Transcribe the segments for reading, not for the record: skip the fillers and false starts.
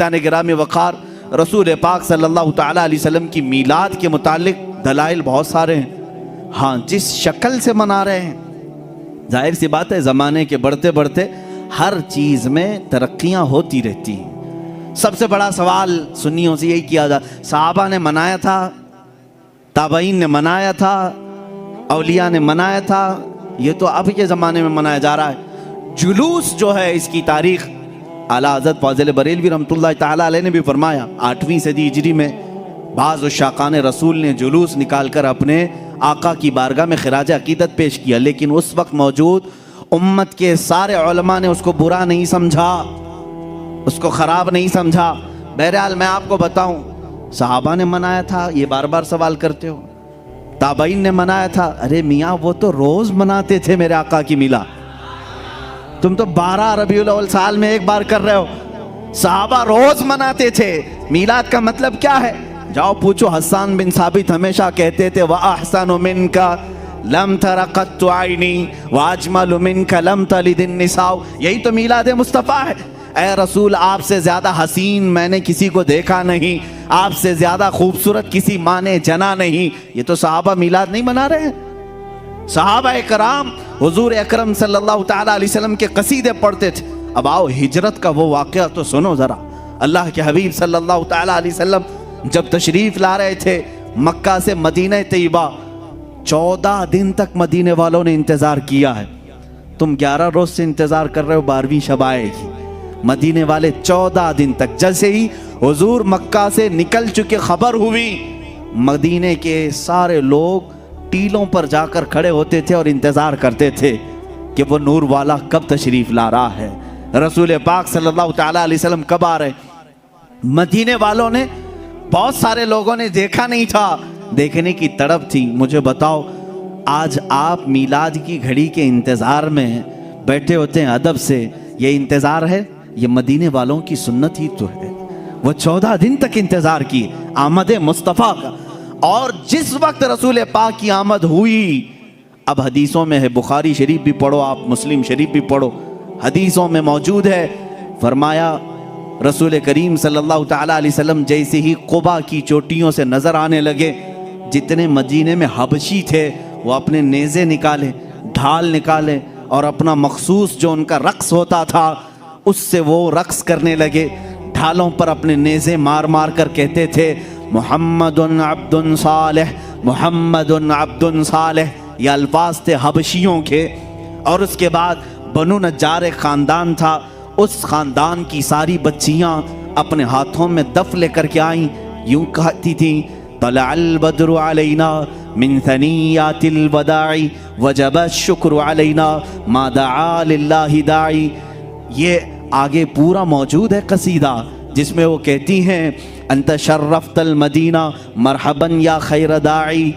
عزیزان گرامی وقار، رسول پاک صلی اللہ تعالیٰ علیہ وسلم کی میلاد کے متعلق دلائل بہت سارے ہیں۔ ہاں، جس شکل سے منا رہے ہیں، ظاہر سی بات ہے زمانے کے بڑھتے بڑھتے ہر چیز میں ترقیاں ہوتی رہتی ہیں۔ سب سے بڑا سوال سنیوں سے یہی کیا جاتا، صحابہ نے منایا تھا، تابعین نے منایا تھا، اولیاء نے منایا تھا، یہ تو اب کے زمانے میں منایا جا رہا ہے۔ جلوس جو ہے اس کی تاریخ اعلیٰ حضرت فاضل بریلوی رحمۃ اللہ تعالیٰ علیہ نے بھی فرمایا، 8ویں صدی ہجری میں بعض عشاقان رسول نے جلوس نکال کر اپنے آقا کی بارگاہ میں خراج عقیدت پیش کیا، لیکن اس وقت موجود امت کے سارے علماء نے اس کو برا نہیں سمجھا، اس کو خراب نہیں سمجھا۔ بہرحال میں آپ کو بتاؤں، صحابہ نے منایا تھا، یہ بار بار سوال کرتے ہو، تابعین نے منایا تھا، ارے میاں وہ تو روز مناتے تھے میرے آقا کی میلاد، تم تو 12 ربیع الاول سال میں ایک بار کر رہے ہو، صحابہ روز مناتے تھے۔ میلاد کا مطلب کیا ہے؟ جاؤ پوچھو، حسان بن ثابت ہمیشہ کہتے تھے وَأَحْسَنُ مِنْكَ لَمْ تَرَ قَطُّ عَيْنِي وَأَجْمَلُ مِنْكَ لَمْ تَلِدِ النِّسَاءُ۔ یہی تو میلاد مصطفیٰ ہے۔ اے رسول، آپ سے زیادہ حسین میں نے کسی کو دیکھا نہیں، آپ سے زیادہ خوبصورت کسی ماں نے جنا نہیں۔ یہ تو صحابہ میلاد نہیں منا رہے ہیں۔ صحابہ کرام حضور اکرم صلی اللہ تعالیٰ علیہ وسلم کے قصیدے پڑھتے تھے۔ اب آؤ ہجرت کا وہ واقعہ تو سنو ذرا۔ اللہ کے حبیب صلی اللہ تعالیٰ علیہ وسلم جب تشریف لا رہے تھے مکہ سے مدینہ طیبہ، 14 دن تک مدینے والوں نے انتظار کیا ہے۔ تم 11 روز سے انتظار کر رہے ہو، 12ویں شب آئے گی۔ مدینے والے 14 دن تک، جیسے ہی حضور مکہ سے نکل چکے خبر ہوئی، مدینے کے سارے لوگ ٹیلوں پر جا کر کھڑے ہوتے تھے اور انتظار کرتے تھے کہ وہ نور والا کب تشریف لا رہا ہے، رسول پاک صلی اللہ تعالیٰ علیہ وسلم کب آ رہے۔ مدینے والوں نے، بہت سارے لوگوں نے دیکھا نہیں تھا، دیکھنے کی تڑپ تھی۔ مجھے بتاؤ، آج آپ میلاد کی گھڑی کے انتظار میں بیٹھے ہوتے ہیں ادب سے، یہ انتظار ہے؟ یہ مدینے والوں کی سنت ہی تو ہے۔ وہ 14 دن تک انتظار کی آمد مصطفیٰ کا، اور جس وقت رسول پاک کی آمد ہوئی، اب حدیثوں میں ہے، بخاری شریف بھی پڑھو آپ، مسلم شریف بھی پڑھو، حدیثوں میں موجود ہے، فرمایا رسول کریم صلی اللہ تعالیٰ علیہ وسلم جیسے ہی قبا کی چوٹیوں سے نظر آنے لگے، جتنے مدینے میں حبشی تھے وہ اپنے نیزے نکالے، ڈھال نکالے، اور اپنا مخصوص جو ان کا رقص ہوتا تھا اس سے وہ رقص کرنے لگے، ڈھالوں پر اپنے نیزے مار مار کر کہتے تھے محمد عبد صالح، محمد عبد صالح۔ یہ الفاظ تھے حبشیوں کے۔ اور اس کے بعد بنو نجار ایک خاندان تھا، اس خاندان کی ساری بچیاں اپنے ہاتھوں میں دف لے کر کے آئیں، یوں کہتی تھیں طلع البدر علینا من ثنیات الوداع وجب الشکر علینا ما دعا للہ داعی۔ یہ آگے پورا موجود ہے قصیدہ، جس میں وہ کہتی ہیں انت شرفت المدینہ مرحبا یا خیر داعی۔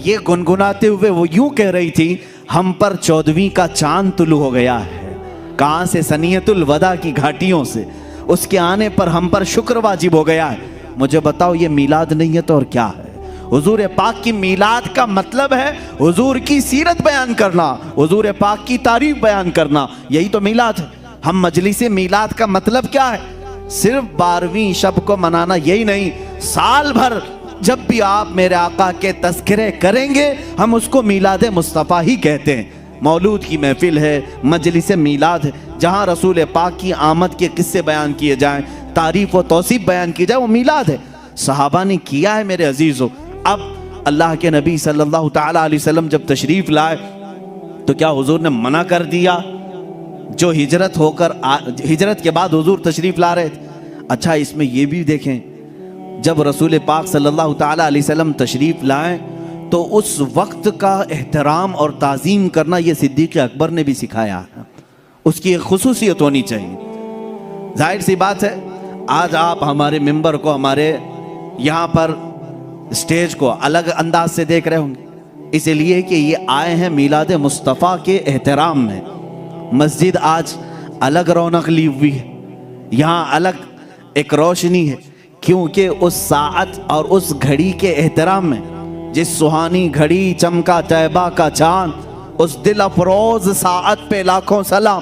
یہ گنگناتے ہوئے وہ یوں کہہ رہی تھی ہم پر 14ویں کا چاند طلوع ہو گیا ہے۔ کہاں سے؟ سنیت الوداع کی گھاٹیوں سے، اس کے آنے پر ہم پر شکر واجب ہو گیا ہے۔ مجھے بتاؤ، یہ میلاد نہیں ہے تو اور کیا ہے؟ حضور پاک کی میلاد کا مطلب ہے حضور کی سیرت بیان کرنا، حضور پاک کی تعریف بیان کرنا، یہی تو میلاد ہے۔ ہم مجلس میلاد کا مطلب کیا ہے؟ صرف 12ویں شب کو منانا یہی نہیں، سال بھر جب بھی آپ میرے آقا کے تذکرے کریں گے ہم اس کو میلاد مصطفیٰ ہی کہتے ہیں۔ مولود کی محفل ہے، مجلس میلاد ہے، جہاں رسول پاک کی آمد کے قصے بیان کیے جائیں، تعریف و توصیف بیان کی جائے، وہ میلاد ہے۔ صحابہ نے کیا ہے میرے عزیزو۔ اب اللہ کے نبی صلی اللہ تعالیٰ علیہ وسلم جب تشریف لائے تو کیا حضور نے منع کر دیا؟ جو ہجرت کے بعد حضور تشریف لا رہے تھے۔ اچھا، اس میں یہ بھی دیکھیں، جب رسول پاک صلی اللہ تعالیٰ علیہ وسلم تشریف لائیں تو اس وقت کا احترام اور تعظیم کرنا یہ صدیق اکبر نے بھی سکھایا ہے، اس کی ایک خصوصیت ہونی چاہیے۔ ظاہر سی بات ہے، آج آپ ہمارے ممبر کو، ہمارے یہاں پر اسٹیج کو الگ انداز سے دیکھ رہے ہوں گے، اس لیے کہ یہ آئے ہیں میلاد مصطفیٰ کے احترام میں۔ مسجد آج الگ رونق لی ہوئی ہے، یہاں الگ ایک روشنی ہے، کیونکہ اس ساعت اور اس گھڑی کے احترام میں، جس سہانی گھڑی چمکا طیبہ کا چاند، اس دل افروز ساعت پہ لاکھوں سلام۔